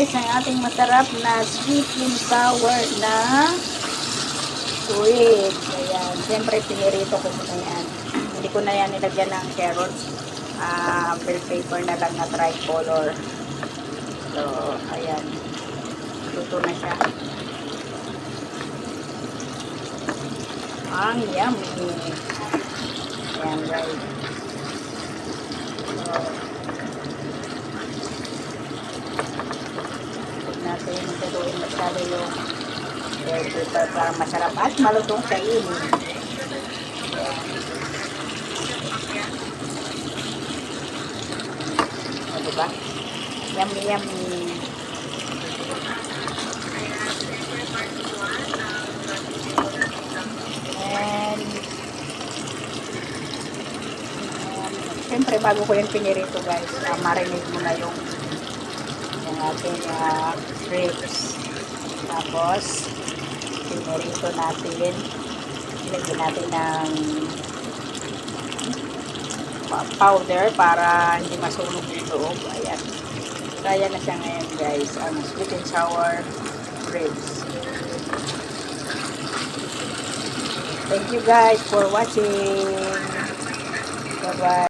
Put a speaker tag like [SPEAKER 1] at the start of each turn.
[SPEAKER 1] guys ang ating masarap na sweet and sour na ribs. Ayan. Siyempre, pinirito ko muna yan. Hindi ko na yan nilagyan ng carrots. Bell pepper na lang na tricolor. So, ayan. Luto na siya. Ang yummy. Ayan, guys. So, natin magaluin masyado yung bell pepper para masarap at malutong sa ini. O, diba? Yummy, yummy. And siyempre bago ko yung pinirito guys, marinate mo na yung ating ribs. Tapos pinirito natin, ilagyan natin ng powder para hindi masunog yung loob. Ayan, kaya na siya ngayon guys, ang sweet and sour ribs. Thank you guys for watching. Bye bye.